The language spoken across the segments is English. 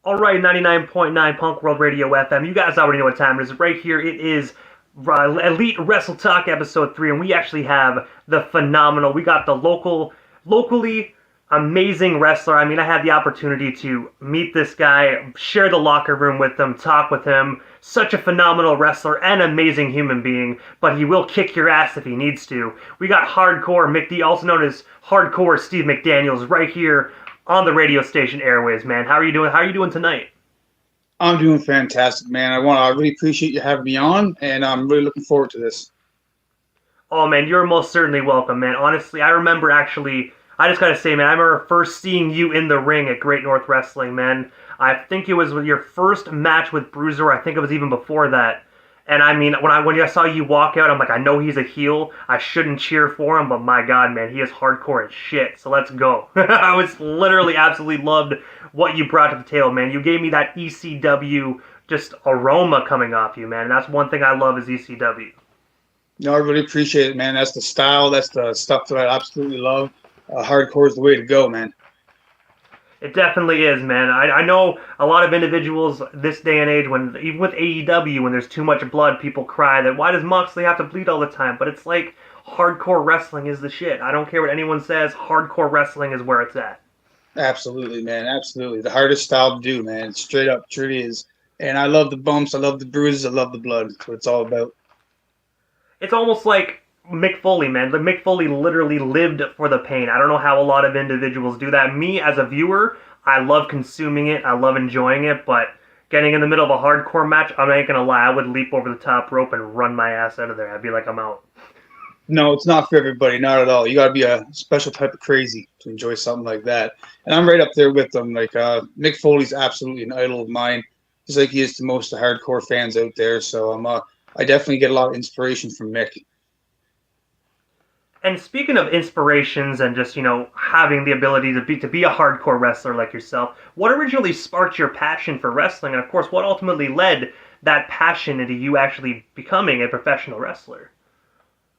All right, 99.9 Punk World Radio FM. You guys already know what time it is. Right here, it is Elite Wrestle Talk episode 3, and we actually have the phenomenal, we got the locally amazing wrestler. I mean, I had the opportunity to meet this guy, share the locker room with him, talk with him. Such a phenomenal wrestler and amazing human being, but he will kick your ass if he needs to. We got Hardcore McD, also known as Hardcore Steve McDaniels, right here on the radio station airways, man. How are you doing? How are you doing tonight? I'm doing fantastic, man. I really appreciate you having me on, and I'm really looking forward to this. Oh, man, you're most certainly welcome, man. Honestly, I remember actually, I just gotta say, man, I remember first seeing you in the ring at Great North Wrestling, man. I think it was with your first match with Bruiser. I think it was even before that. And I mean, when I saw you walk out, I'm like, I know he's a heel. I shouldn't cheer for him, but my God, man, he is hardcore as shit. So let's go. I was literally absolutely loved what you brought to the table, man. You gave me that ECW just aroma coming off you, man. And that's one thing I love is ECW. No, I really appreciate it, man. That's the style. That's the stuff that I absolutely love. Hardcore is the way to go, man. It definitely is, man. I know a lot of individuals this day and age, when even with AEW, when there's too much blood, people cry that why does Moxley have to bleed all the time? But it's like hardcore wrestling is the shit. I don't care what anyone says. Hardcore wrestling is where it's at. Absolutely, man. Absolutely. The hardest style to do, man. Straight up, truly is. And I love the bumps. I love the bruises. I love the blood. That's what it's all about. It's almost like Mick Foley, man. The Mick Foley literally lived for the pain. I don't know how a lot of individuals do that. Me, as a viewer, I love consuming it. I love enjoying it, but getting in the middle of a hardcore match, I'm not gonna lie, I would leap over the top rope and run my ass out of there. I'd be like, I'm out. No, it's not for everybody. Not at all. You got to be a special type of crazy to enjoy something like that. And I'm right up there with them. Like Mick Foley's absolutely an idol of mine, just like he is to most of the hardcore fans out there. So I definitely get a lot of inspiration from Mick. And speaking of inspirations and just, having the ability to be a hardcore wrestler like yourself, what originally sparked your passion for wrestling? And of course, what ultimately led that passion into you actually becoming a professional wrestler?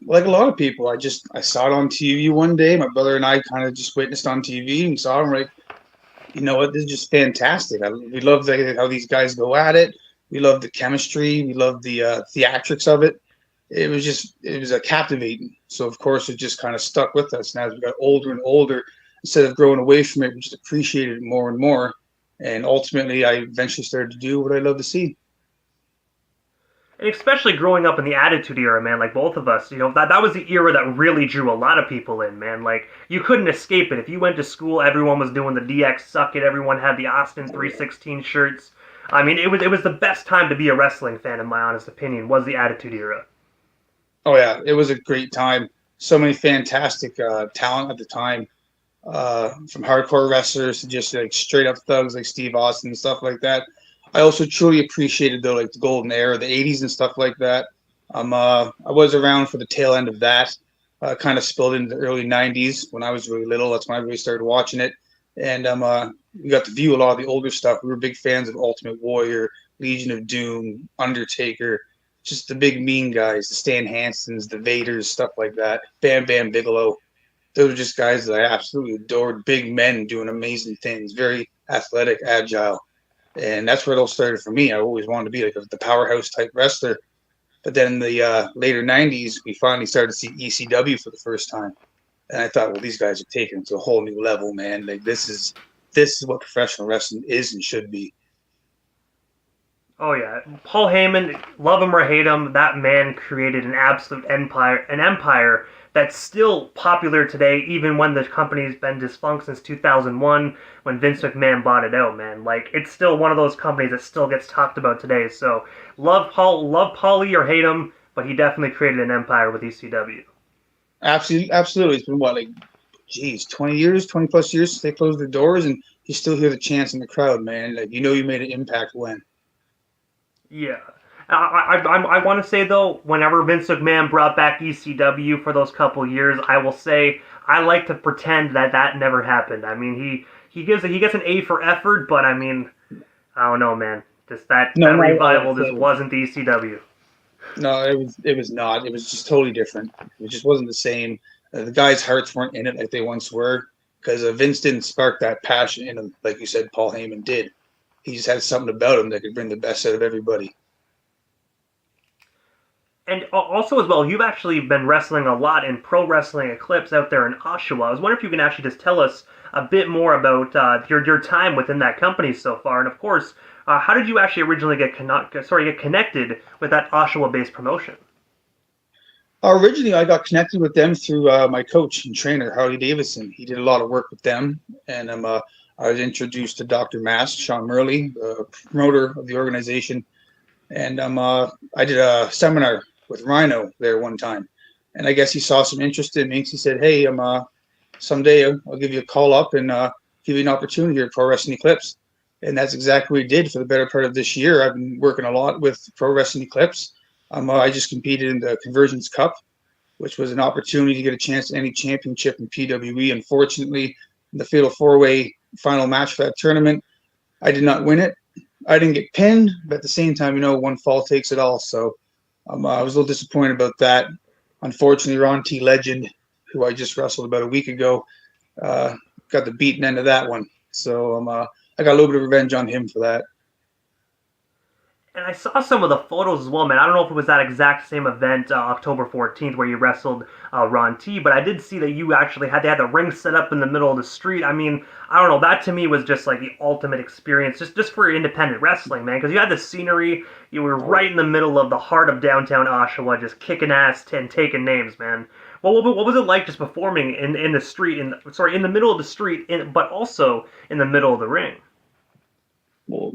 Like a lot of people, I saw it on TV one day. My brother and I kind of just witnessed on TV and saw it. I'm like, you know what? This is just fantastic. We love how these guys go at it. We love the chemistry. We love the theatrics of it. It was a captivating. So of course it just kind of stuck with us. And as we got older and older, instead of growing away from it, we just appreciated it more and more. And ultimately, I eventually started to do what I love to see. And especially growing up in the Attitude Era, man, like both of us, that was the era that really drew a lot of people in, man. Like, you couldn't escape it. If you went to school, everyone was doing the DX Suck It, everyone had the Austin 316 shirts. I mean, it was the best time to be a wrestling fan, in my honest opinion, was the Attitude Era. Oh yeah, it was a great time. So many fantastic talent at the time, from hardcore wrestlers to just like straight up thugs like Steve Austin and stuff like that. I also truly appreciated though like the golden era, the '80s and stuff like that. I was around for the tail end of that. Kind of spilled into the early '90s when I was really little. That's when I really started watching it, and we got to view a lot of the older stuff. We were big fans of Ultimate Warrior, Legion of Doom, Undertaker, just the big mean guys, the Stan Hansons, the Vaders, stuff like that. Bam Bam Bigelow. Those were just guys that I absolutely adored. Big men doing amazing things, very athletic, agile. And that's where it all started for me. I always wanted to be like the powerhouse type wrestler. But then in the later '90s, we finally started to see ECW for the first time, and I thought, well, these guys are taking it to a whole new level, man. Like this is what professional wrestling is and should be. Oh yeah, Paul Heyman, love him or hate him, that man created an absolute empire that's still popular today, even when the company's been defunct since 2001, when Vince McMahon bought it out. Man, like it's still one of those companies that still gets talked about today. So love Paulie or hate him, but he definitely created an empire with ECW. Absolutely, absolutely. It's been what, like, geez, 20 years, 20 plus years since they closed their doors, and you still hear the chants in the crowd, man. Like you made an impact when. Yeah. I want to say, though, whenever Vince McMahon brought back ECW for those couple years, I will say I like to pretend that never happened. I mean, he gets an A for effort, but I mean, I don't know, man. Just that revival just wasn't the ECW. No, it was not. It was just totally different. It just wasn't the same. The guys' hearts weren't in it like they once were, because Vince didn't spark that passion in them like you said Paul Heyman did. he just had something about him that could bring the best out of everybody. And also as well, you've actually been wrestling a lot in Pro Wrestling Eclipse out there in Oshawa. I was wondering if you can actually just tell us a bit more about your time within that company so far, and of course, how did you actually originally get connected with that Oshawa-based promotion? Originally, I got connected with them through my coach and trainer, Harley Davison. He did a lot of work with them, and I was introduced to Dr. Mask, Sean Murley, the promoter of the organization, and I did a seminar with Rhino there one time, and I guess he saw some interest in me. He said, "Hey, someday I'll give you a call up and give you an opportunity here at Pro Wrestling Eclipse." And that's exactly what he did for the better part of this year. I've been working a lot with Pro Wrestling Eclipse. I just competed in the Conversions Cup, which was an opportunity to get a chance at any championship in PWE. Unfortunately, in the Fatal 4-Way final match for that tournament, I did not win it. I didn't get pinned, but at the same time, one fall takes it all. So I was a little disappointed about that. Unfortunately, Ron T. Legend, who I just wrestled about a week ago, got the beaten end of that one. So I got a little bit of revenge on him for that. And I saw some of the photos as well, man. I don't know if it was that exact same event, October 14th, where you wrestled Ron T, but I did see that you actually had the ring set up in the middle of the street. I mean, I don't know, that to me was just like the ultimate experience, just for independent wrestling, man, because you had the scenery, you were right in the middle of the heart of downtown Oshawa, just kicking ass and taking names, man. What was it like just performing in the street, in the middle of the street, but also in the middle of the ring? Well,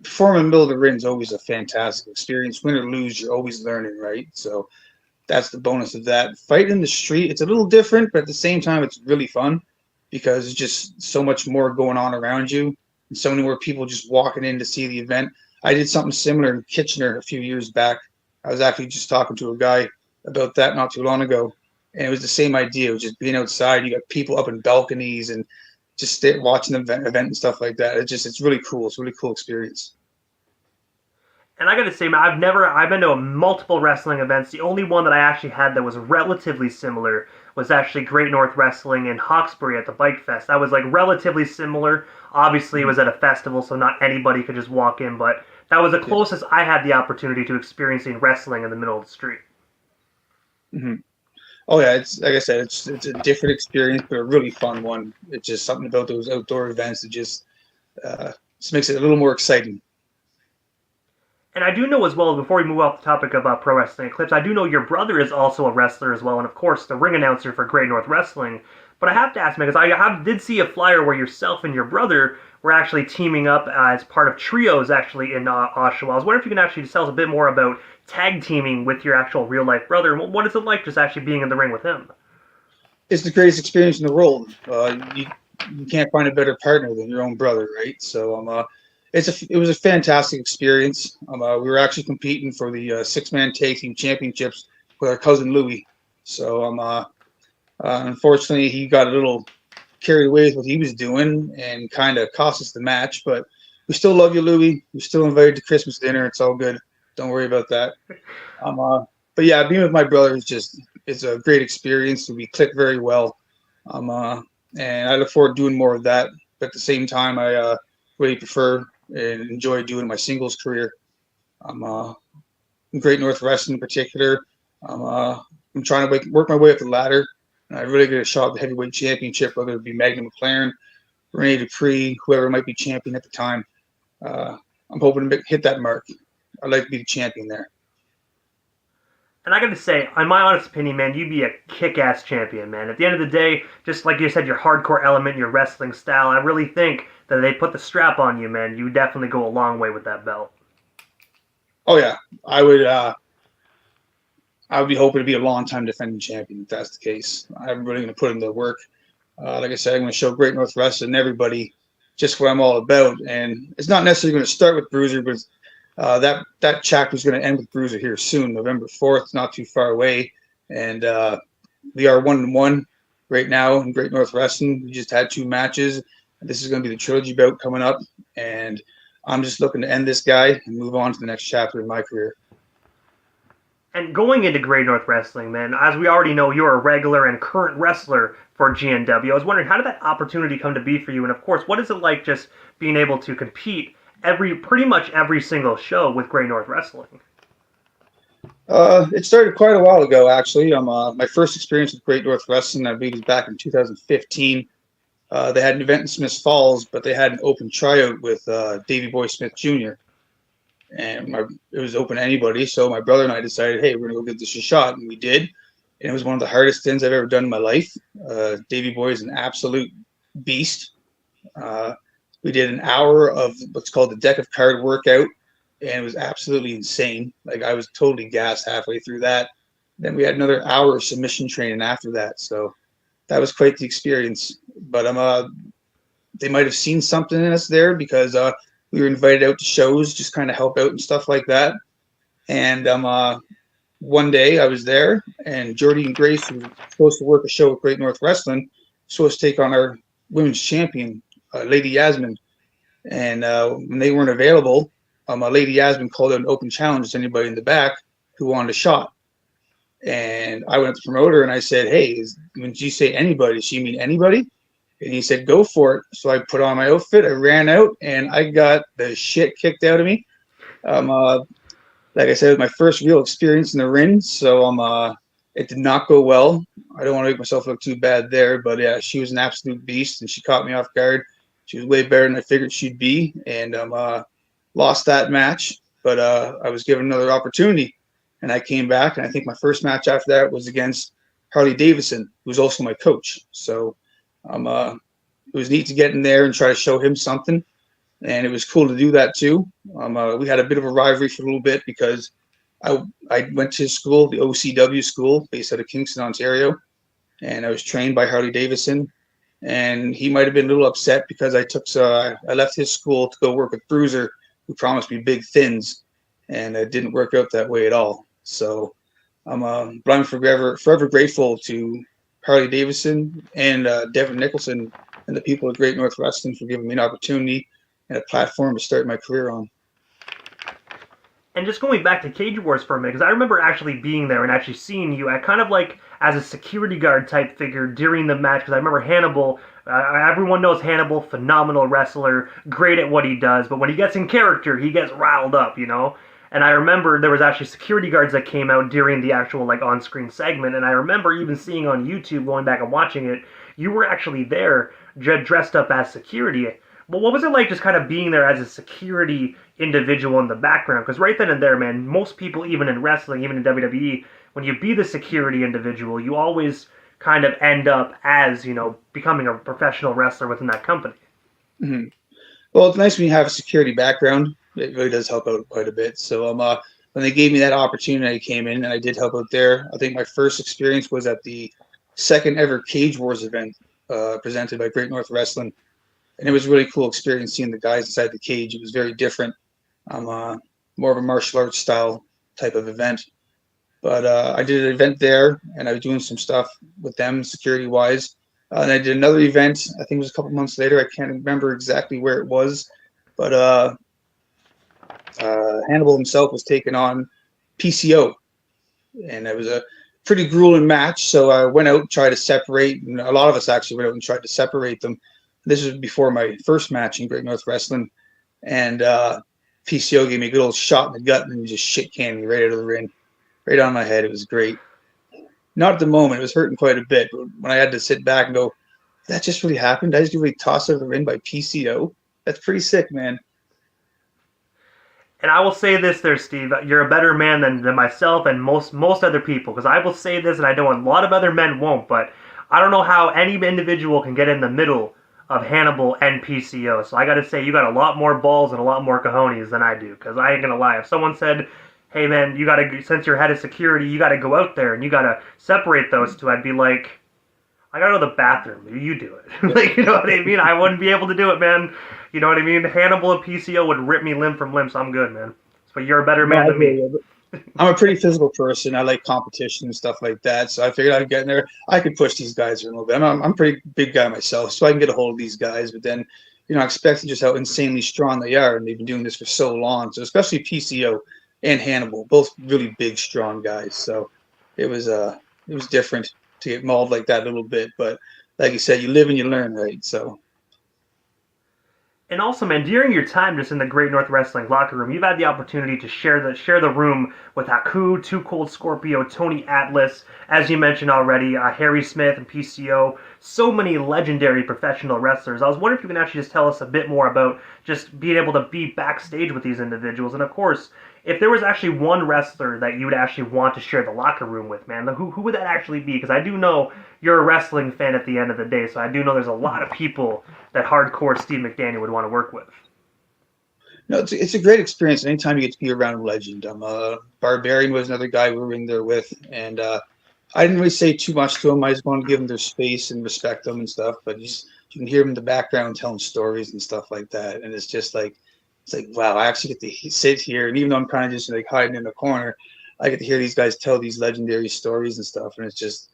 performing in the middle of the ring is always a fantastic experience. Win or lose, you're always learning, right? So that's the bonus of that. Fight in the street, it's a little different, but at the same time, it's really fun because there's just so much more going on around you and so many more people just walking in to see the event. I did something similar in Kitchener a few years back. I was actually just talking to a guy about that not too long ago, and it was the same idea. It was just being outside. You got people up in balconies and just watching the event and stuff like that. It's really cool. It's a really cool experience. And I gotta say, man, I've been to multiple wrestling events. The only one that I actually had that was relatively similar was actually Great North Wrestling in Hawkesbury at the Bike Fest. That was like relatively similar. Obviously, it was at a festival, so not anybody could just walk in, but that was the closest I had the opportunity to experiencing wrestling in the middle of the street. Mm-hmm. Oh yeah, it's like I said, it's a different experience, but a really fun one. It's just something about those outdoor events that just makes it a little more exciting. And I do know as well, before we move off the topic of Pro Wrestling Eclipse, I do know your brother is also a wrestler as well, and of course the ring announcer for Great North Wrestling. But I have to ask, man, because did see a flyer where yourself and your brother were actually teaming up as part of trios actually in Oshawa. I was wondering if you can actually just tell us a bit more about tag teaming with your actual real life brother. What is it like just actually being in the ring with him? It's the greatest experience in the world. You can't find a better partner than your own brother, right? So it was a fantastic experience. We were actually competing for the 6-man tag team championships with our cousin Louie. So unfortunately, he got a little carried away with what he was doing and kind of cost us the match. But we still love you, Louie. You're still invited to Christmas dinner. It's all good. Don't worry about that. But yeah, being with my brother it's a great experience. We click very well. And I look forward to doing more of that. But at the same time, I really prefer and enjoy doing my singles career. In Great North Wrestling in particular. I'm trying to work my way up the ladder. And I really get a shot at the heavyweight championship, whether it be Magnum McLaren, Rene Dupree, whoever might be champion at the time. I'm hoping to hit that mark. I'd like to be the champion there. And I gotta say, in my honest opinion, man, you'd be a kick-ass champion, man. At the end of the day, just like you said, your hardcore element, your wrestling style, I really think that they put the strap on you, man. You definitely go a long way with that belt. Oh yeah, I would be hoping to be a long-time defending champion if that's the case. I'm really going to put in the work. Like I said, I'm going to show Great North Wrestling and everybody just what I'm all about. And it's not necessarily going to start with Bruiser, but that chapter is going to end with Bruiser here soon, November 4th, not too far away. And we are 1-1 right now in Great North Wrestling. We just had 2 matches. This is going to be the trilogy bout coming up. And I'm just looking to end this guy and move on to the next chapter in my career. And going into Great North Wrestling, man, as we already know, you're a regular and current wrestler for GNW. I was wondering, how did that opportunity come to be for you? And of course, what is it like just being able to compete pretty much every single show with Great North Wrestling. It started quite a while ago, actually. My first experience with Great North Wrestling, I believe, was back in 2015. They had an event in Smiths Falls, but they had an open tryout with Davey Boy Smith Jr. And it was open to anybody. So my brother and I decided, hey, we're gonna go give this a shot, and we did. And it was one of the hardest things I've ever done in my life. Davey Boy is an absolute beast. We did an hour of what's called the deck of card workout, and it was absolutely insane. Like I was totally gassed halfway through that. Then we had another hour of submission training after that. So that was quite the experience. But they might have seen something in us there because we were invited out to shows, just kind of help out and stuff like that. And one day I was there, and Jordy and Grace, who were supposed to work a show with Great North Wrestling, supposed to take on our women's champion, Lady Yasmin. And when they weren't available, Lady Yasmin called out an open challenge to anybody in the back who wanted a shot. And I went up to the promoter and I said, hey, when you say anybody, does she mean anybody? And he said, go for it. So I put on my outfit, I ran out, and I got the shit kicked out of me. Like I said, it was my first real experience in the ring, so it did not go well. I don't want to make myself look too bad there, but yeah, she was an absolute beast, and she caught me off guard. She was way better than I figured she'd be, and lost that match. But I was given another opportunity, and I came back, and I think my first match after that was against Harley Davidson, who was also my coach. So it was neat to get in there and try to show him something. And it was cool to do that too. We had a bit of a rivalry for a little bit because I went to school, the OCW school, based out of Kingston, Ontario, and I was trained by Harley Davidson. And he might have been a little upset because I left his school to go work with Bruiser, who promised me big thins, and it didn't work out that way at all. So I'm forever grateful to Harley Davidson and Devin Nicholson and the people at Great North Wrestling for giving me an opportunity and a platform to start my career on. And just going back to Cage Wars for a minute, because I remember actually being there and actually seeing you at kind of like as a security guard type figure during the match, because I remember Hannibal, everyone knows Hannibal, phenomenal wrestler, great at what he does, but when he gets in character, he gets riled up, you know? And I remember there was actually security guards that came out during the actual like on-screen segment, and I remember even seeing on YouTube, going back and watching it, you were actually there dressed up as security. But what was it like just kind of being there as a security individual in the background? Because right then and there, man, most people, even in wrestling, even in WWE, when you be the security individual, you always kind of end up as, you know, becoming a professional wrestler within that company. Mm-hmm. Well, it's nice when you have a security background. It really does help out quite a bit. So when they gave me that opportunity, I came in and I did help out there. I think my first experience was at the second ever Cage Wars event presented by Great North Wrestling. And it was a really cool experience seeing the guys inside the cage. It was very different. More of a martial arts style type of event. But I did an event there, and I was doing some stuff with them security-wise. And I did another event, I think it was a couple months later. I can't remember exactly where it was. But Hannibal himself was taking on PCO. And it was a pretty grueling match. So I went out and tried to separate. And a lot of us actually went out and tried to separate them. This was before my first match in Great North Wrestling, and PCO gave me a good old shot in the gut and just shit canned me right out of the ring, right on my head. It was great. Not at the moment; it was hurting quite a bit. But when I had to sit back and go, "That just really happened? Did I just get really tossed out of the ring by PCO?" That's pretty sick, man. And I will say this there, Steve, you're a better man than myself and most other people, because I will say this, and I know a lot of other men won't, but I don't know how any individual can get in the middle of Hannibal and PCO. So I got to say, you got a lot more balls and a lot more cojones than I do. Because I ain't going to lie. If someone said, hey, man, you got to, since you're head of security, you got to go out there and you got to separate those two, I'd be like, I got to go to the bathroom. You do it. Like, you know what I mean? I wouldn't be able to do it, man. You know what I mean? Hannibal and PCO would rip me limb from limb, so I'm good, man. But you're a better man than me. I'm a pretty physical person. I like competition and stuff like that. So I figured I'd get in there. I could push these guys a little bit. I'm a pretty big guy myself, so I can get a hold of these guys. But then, you know, I expected just how insanely strong they are, and they've been doing this for so long. So especially PCO and Hannibal, both really big, strong guys. So it was different to get mauled like that a little bit. But like you said, you live and you learn, right? So. And also, man, during your time just in the Great North Wrestling locker room, you've had the opportunity to share the room with Haku, Too Cold Scorpio, Tony Atlas, as you mentioned already, Harry Smith and PCO. So many legendary professional wrestlers. I was wondering if you can actually just tell us a bit more about just being able to be backstage with these individuals, and of course, if there was actually one wrestler that you would actually want to share the locker room with, man, who would that actually be? Because I do know you're a wrestling fan at the end of the day, so I do know there's a lot of people that hardcore Steve McDaniel would want to work with. No, it's a great experience anytime you get to be around a legend. Barbarian was another guy we were in there with, and I didn't really say too much to him. I just wanted to give him their space and respect them and stuff. But you can hear him in the background telling stories and stuff like that, and it's like wow, I actually get to sit here, and even though I'm kind of just like hiding in the corner, I get to hear these guys tell these legendary stories and stuff, and it's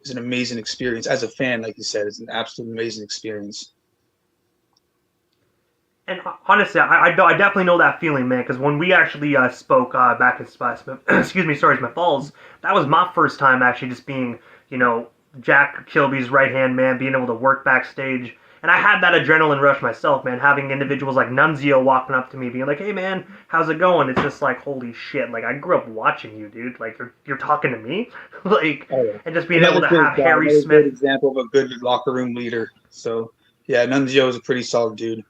an amazing experience as a fan. Like you said, it's an absolute amazing experience. And honestly, I definitely know that feeling, man. Because when we actually spoke back in excuse me, sorry, Smith Falls, that was my first time actually just being, Jack Kilby's right hand man, being able to work backstage. And I had that adrenaline rush myself, man. Having individuals like Nunzio walking up to me, being like, "Hey, man, how's it going?" It's just like, holy shit! Like I grew up watching you, dude. Like you're talking to me, like, Oh, yeah. and just being able to have Harry Smith. Good example of a good locker room leader. So yeah, Nunzio is a pretty solid dude.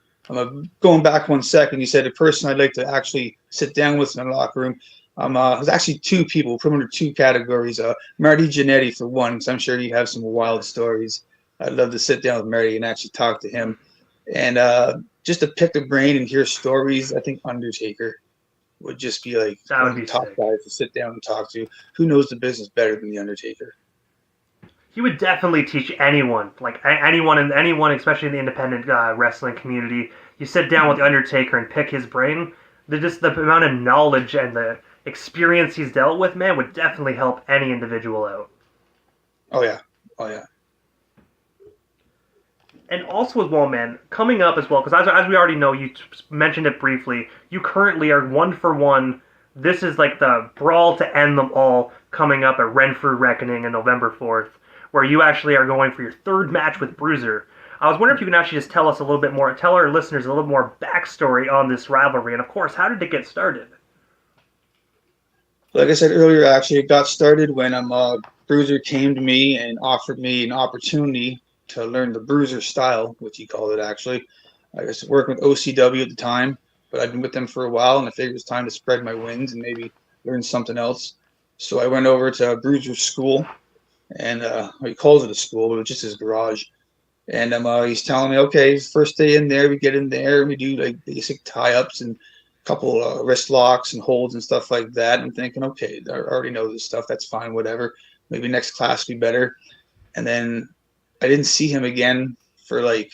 Going back 1 second, you said a person I'd like to actually sit down with in the locker room. There's actually two people, put under two categories. Marty Jannetty for one, because I'm sure you have some wild stories. I'd love to sit down with Marty and actually talk to him. And just to pick the brain and hear stories, I think Undertaker would just be like one of the top guys to sit down and talk to. Who knows the business better than the Undertaker? He would definitely teach anyone, especially in the independent wrestling community. You sit down with the Undertaker and pick his brain. The amount of knowledge and the experience he's dealt with, man, would definitely help any individual out. Oh yeah, oh yeah. And also as well, man, coming up as well, because as we already know, you mentioned it briefly, you currently are 1-for-1. This is like the brawl to end them all coming up at Renfrew Reckoning on November 4th, where you actually are going for your third match with Bruiser. I was wondering if you can actually just tell us a little bit more, tell our listeners a little more backstory on this rivalry, and of course, how did it get started? Like I said earlier, actually, it got started when Bruiser came to me and offered me an opportunity to learn the Bruiser style, which he called it actually. I was working with OCW at the time, but I'd been with them for a while, and I figured it was time to spread my wings and maybe learn something else. So I went over to Bruiser's school, and he calls it a school, but it was just his garage. And he's telling me, okay, first day in there, we get in there, and we do like basic tie-ups and a couple wrist locks and holds and stuff like that. I'm thinking, okay, I already know this stuff. That's fine, whatever. Maybe next class will be better. And then I didn't see him again for like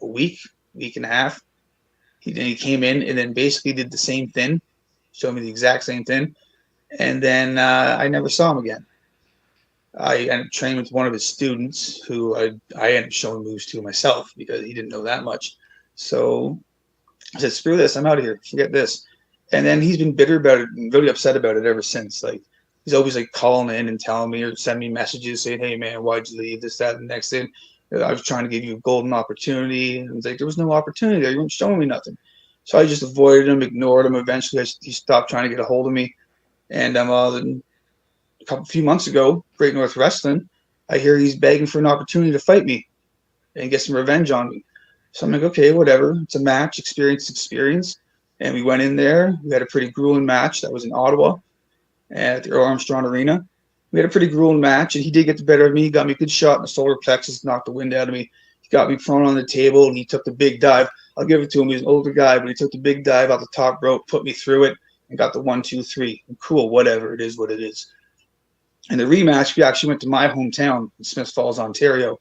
a week and a half. He came in and then basically did the same thing, showed me the exact same thing. And then I never saw him again. I ended up training with one of his students who I ended up showing moves to myself because he didn't know that much. So I said, screw this, I'm out of here. Forget this. And then he's been bitter about it and really upset about it ever since. Like he's always like calling in and telling me or sending me messages saying, hey man, why'd you leave? This, that, and the next thing. I was trying to give you a golden opportunity. And it's like, there was no opportunity there. You weren't showing me nothing. So I just avoided him, ignored him. Eventually he stopped trying to get a hold of me. And a few months ago, Great North Wrestling, I hear he's begging for an opportunity to fight me and get some revenge on me. So I'm like, okay, whatever. It's a match, experience. And we went in there. We had a pretty grueling match. That was in Ottawa at the Earl Armstrong Arena. We had a pretty grueling match, and he did get the better of me. He got me a good shot in the solar plexus, knocked the wind out of me. He got me prone on the table, and he took the big dive. I'll give it to him. He's an older guy, but he took the big dive out the top rope, put me through it, and got the 1, 2, 3. Cool, whatever. It is what it is. In the rematch, we actually went to my hometown in Smith Falls, Ontario.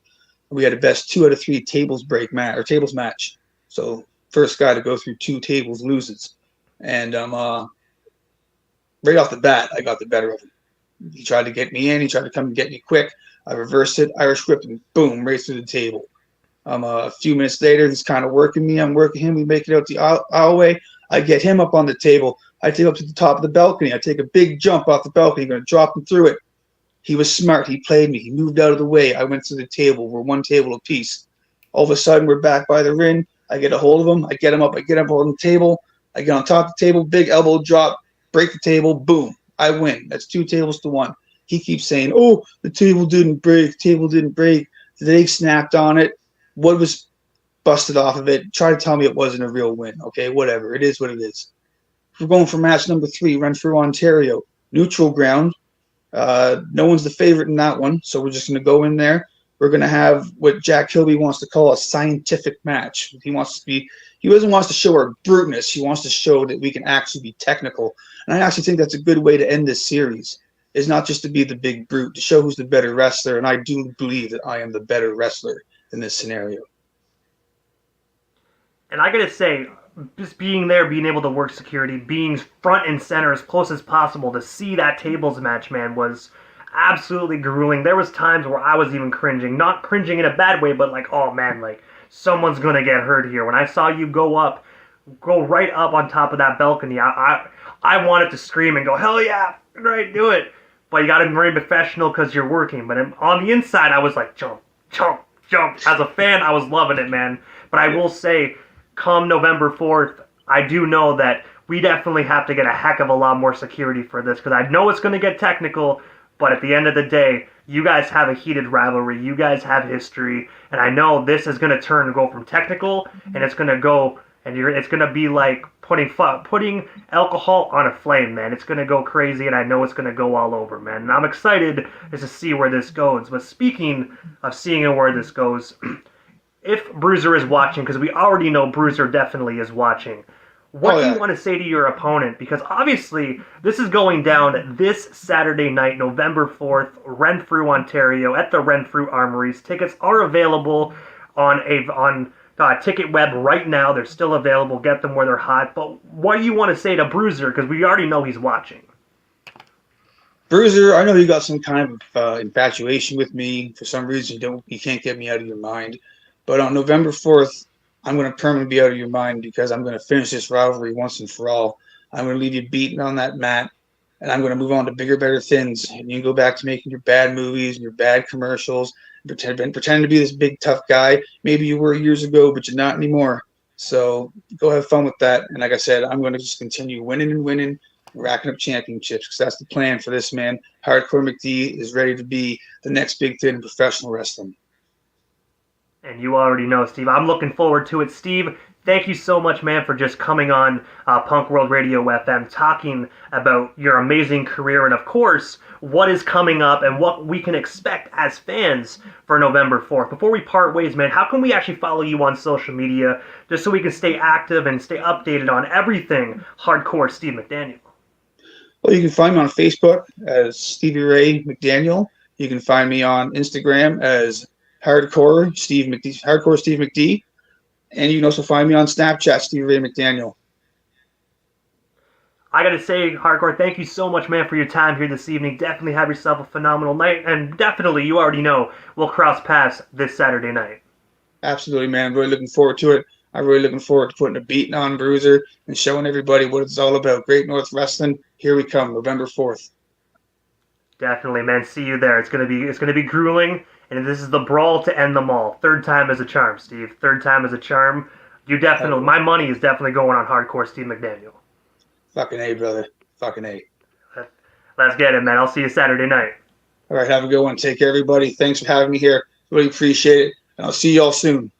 We had a best 2 out of 3 tables match. So first guy to go through 2 tables loses. And right off the bat, I got the better of him. He tried to get me in. He tried to come and get me quick. I reversed it, Irish whipped him, boom, right through the table. A few minutes later, he's kind of working me. I'm working him. We make it out the aisleway. I get him up on the table. I take him up to the top of the balcony. I take a big jump off the balcony. I'm going to drop him through it. He was smart. He played me. He moved out of the way. I went to the table. We're 1 table apiece. All of a sudden, we're back by the ring. I get a hold of him. I get him up. I get up on the table. I get on top of the table, big elbow drop, break the table, boom. I win. That's 2 tables to 1. He keeps saying, oh, the table didn't break. Table didn't break. They snapped on it. What was busted off of it? Try to tell me it wasn't a real win. Okay, whatever. It is what it is. We're going for match number 3, Renfrew, Ontario. Neutral ground. No one's the favorite in that one, so we're just going to go in there. We're going to have what Jack Kilby wants to call a scientific match. He doesn't want us to show our bruteness. He wants to show that we can actually be technical. And I actually think that's a good way to end this series, is not just to be the big brute, to show who's the better wrestler. And I do believe that I am the better wrestler in this scenario. And I got to say, just being there, being able to work security, being front and center as close as possible to see that tables match, man, was absolutely grueling. There was times where I was even cringing. Not cringing in a bad way, but like, oh man, like, someone's going to get hurt here. When I saw you go right up on top of that balcony, I wanted to scream and go, hell yeah, right, do it. But you got to be very professional because you're working. But on the inside, I was like, jump, jump, jump. As a fan, I was loving it, man. But I will say, come November 4th, I do know that we definitely have to get a heck of a lot more security for this, because I know it's going to get technical, but at the end of the day, you guys have a heated rivalry, you guys have history, and I know this is going to turn and go from technical, and it's going to go, and it's going to be like putting alcohol on a flame, man. It's going to go crazy, and I know it's going to go all over, man. And I'm excited just to see where this goes. But speaking of seeing where this goes, if Bruiser is watching, because we already know Bruiser definitely is watching, what do you want to say to your opponent? Because obviously, this is going down this Saturday night, November 4th, Renfrew, Ontario, at the Renfrew Armories. Tickets are available on Ticket Web right now. They're still available. Get them where they're hot. But what do you want to say to Bruiser? Because we already know he's watching. Bruiser, I know you got some kind of infatuation with me. For some reason, you can't get me out of your mind. But on November 4th, I'm going to permanently be out of your mind, because I'm going to finish this rivalry once and for all. I'm going to leave you beaten on that mat, and I'm going to move on to bigger, better things. And you can go back to making your bad movies and your bad commercials, pretend to be this big, tough guy. Maybe you were years ago, but you're not anymore. So go have fun with that. And like I said, I'm going to just continue winning and winning, racking up championships, because that's the plan for this man. Hardcore McD is ready to be the next big thing in professional wrestling. And you already know, Steve. I'm looking forward to it. Steve, thank you so much, man, for just coming on Punk World Radio FM, talking about your amazing career and, of course, what is coming up and what we can expect as fans for November 4th. Before we part ways, man, how can we actually follow you on social media just so we can stay active and stay updated on everything Hardcore Steve McDaniel? Well, you can find me on Facebook as Stevie Ray McDaniel. You can find me on Instagram as Hardcore Steve McD, and you can also find me on Snapchat, Steve Ray McDaniel. I gotta say, Hardcore, thank you so much, man, for your time here this evening. Definitely have yourself a phenomenal night, and definitely, you already know, we'll cross paths this Saturday night. Absolutely, man. I'm really looking forward to it. I'm really looking forward to putting a beating on Bruiser and showing everybody what it's all about. Great North Wrestling. Here we come, November 4th. Definitely, man. See you there. It's gonna be grueling. And this is the brawl to end them all. Third time is a charm, Steve. Third time is a charm. My money is definitely going on Hardcore Steve McDaniel. Fucking A, brother. Fucking A. Let's get it, man. I'll see you Saturday night. All right, have a good one. Take care, everybody. Thanks for having me here. Really appreciate it. And I'll see you all soon.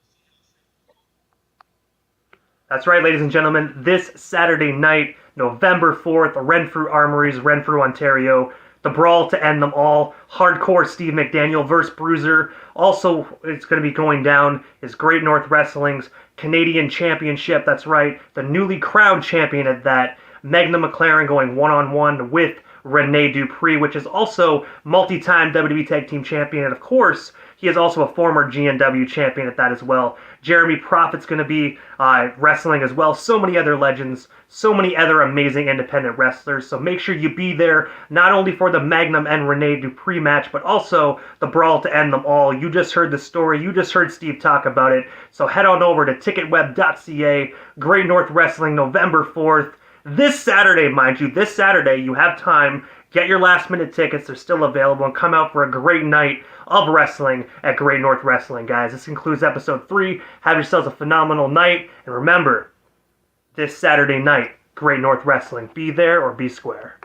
That's right, ladies and gentlemen. This Saturday night, November 4th, Renfrew Armories, Renfrew, Ontario. The brawl to end them all. Hardcore Steve McDaniel versus Bruiser. Also, it's going to be going down is Great North Wrestling's Canadian Championship. That's right. The newly crowned champion at that. Magna McLaren going one-on-one with Rene Dupree, which is also multi-time WWE Tag Team Champion. And of course, he is also a former GNW champion at that as well. Jeremy Prophet's going to be wrestling as well. So many other legends, so many other amazing independent wrestlers. So make sure you be there, not only for the Magnum and Rene Dupree match, but also the brawl to end them all. You just heard the story. You just heard Steve talk about it. So head on over to ticketweb.ca. Great North Wrestling, November 4th. This Saturday, mind you, you have time. Get your last-minute tickets. They're still available. And come out for a great night of wrestling at Great North Wrestling, guys. This concludes episode 3. Have yourselves a phenomenal night. And remember, this Saturday night, Great North Wrestling. Be there or be square.